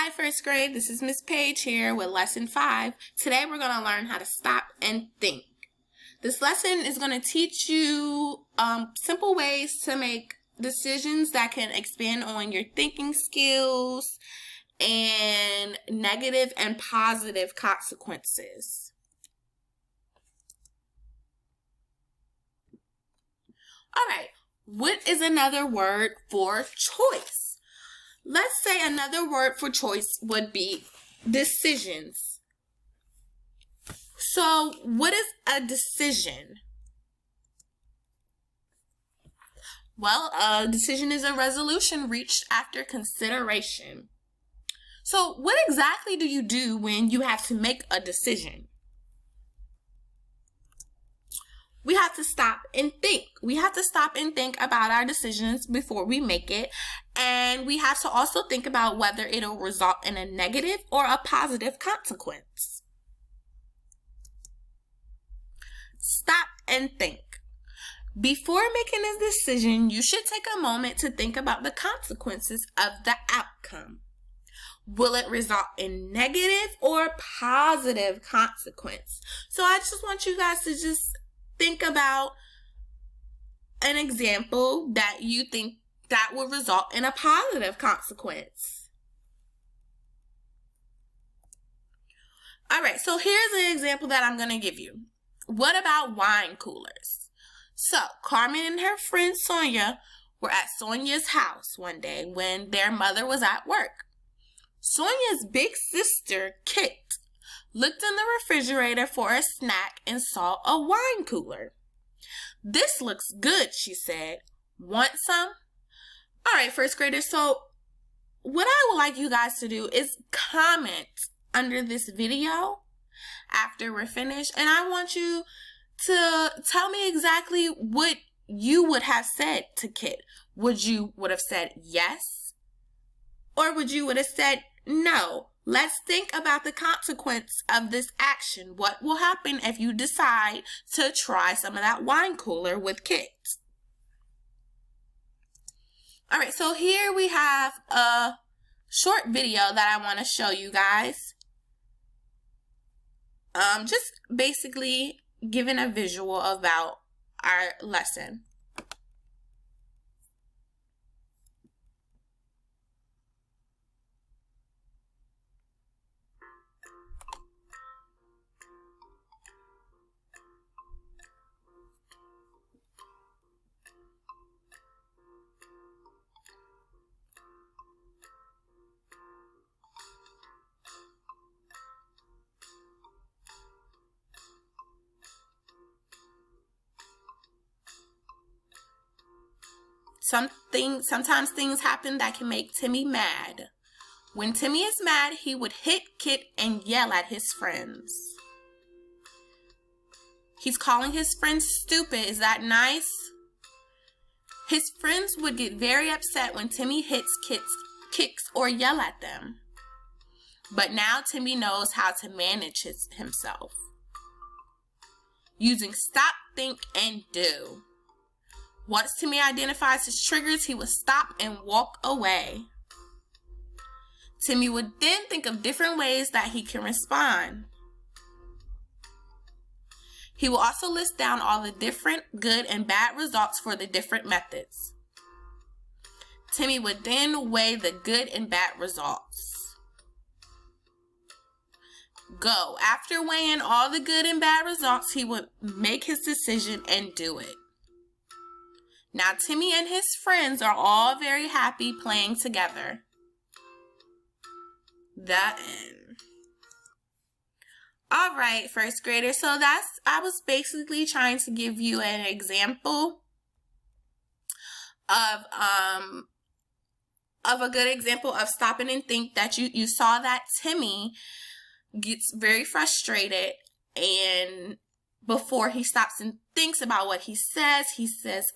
Hi, first grade. This is Miss Page here with lesson 5. Today we're going to learn how to stop and think. This lesson is going to teach you simple ways to make decisions that can expand on your thinking skills and negative and positive consequences. All right, what is another word for choice? Let's say another word for choice would be decisions. So, what is a decision? Well, a decision is a resolution reached after consideration. So, what exactly do you do when you have to make a decision? We have to stop and think. We have to stop and think about our decisions before we make it. And we have to also think about whether it'll result in a negative or a positive consequence. Stop and think. Before making a decision, you should take a moment to think about the consequences of the outcome. Will it result in negative or positive consequence? So I just want you guys to just think about an example that you think that will result in a positive consequence. All right, so here's an example that I'm going to give you. What about wine coolers? So Carmen and her friend Sonia were at Sonia's house one day when their mother was at work. Sonia's big sister, Kit, looked in the refrigerator for a snack and saw a wine cooler. "This looks good," she said. "Want some?" All right, first graders, so what I would like you guys to do is comment under this video after we're finished, and I want you to tell me exactly what you would have said to Kit. Would have said yes, or would have said no? Let's think about the consequence of this action. What will happen if you decide to try some of that wine cooler with Kit? All right, so here we have a short video that I want to show you guys. Just basically giving a visual about our lesson. Sometimes things happen that can make Timmy mad. When Timmy is mad, he would hit Kit and yell at his friends. He's calling his friends stupid. Is that nice? His friends would get very upset when Timmy kicks or yell at them. But now Timmy knows how to manage himself. Using stop, think, and do. Once Timmy identifies his triggers, he would stop and walk away. Timmy would then think of different ways that he can respond. He will also list down all the different good and bad results for the different methods. Timmy would then weigh the good and bad results. Go. After weighing all the good and bad results, he would make his decision and do it. Now, Timmy and his friends are all very happy playing together. The end. All right, first graders. So I was basically trying to give you an example of a good example of stopping and think that you saw that Timmy gets very frustrated, and before he stops and thinks about what he says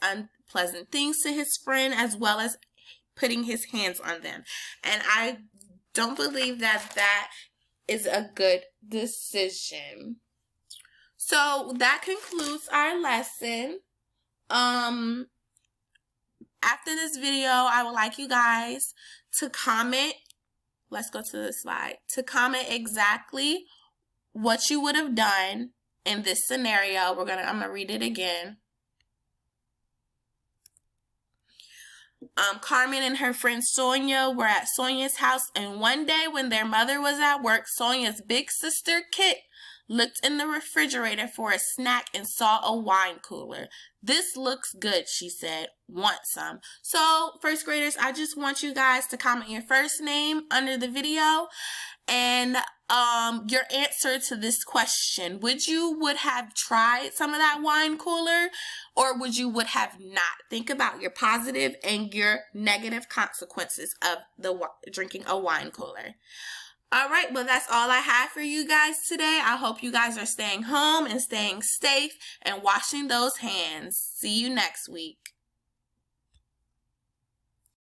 unpleasant things to his friend, as well as putting his hands on them. And I don't believe that is a good decision. So that concludes our lesson. After this video, I would like you guys to comment let's go to the slide, to comment exactly what you would have done in this scenario. I'm gonna read it again. Carmen and her friend Sonia were at Sonia's house, and one day when their mother was at work, Sonia's big sister Kit looked in the refrigerator for a snack and saw a wine cooler. "This looks good," she said. "Want some?" So, first graders, I just want you guys to comment your first name under the video and your answer to this question. Would have tried some of that wine cooler, or would have not? Think about your positive and your negative consequences of drinking a wine cooler. All right, well, that's all I have for you guys today. I hope you guys are staying home and staying safe and washing those hands. See you next week.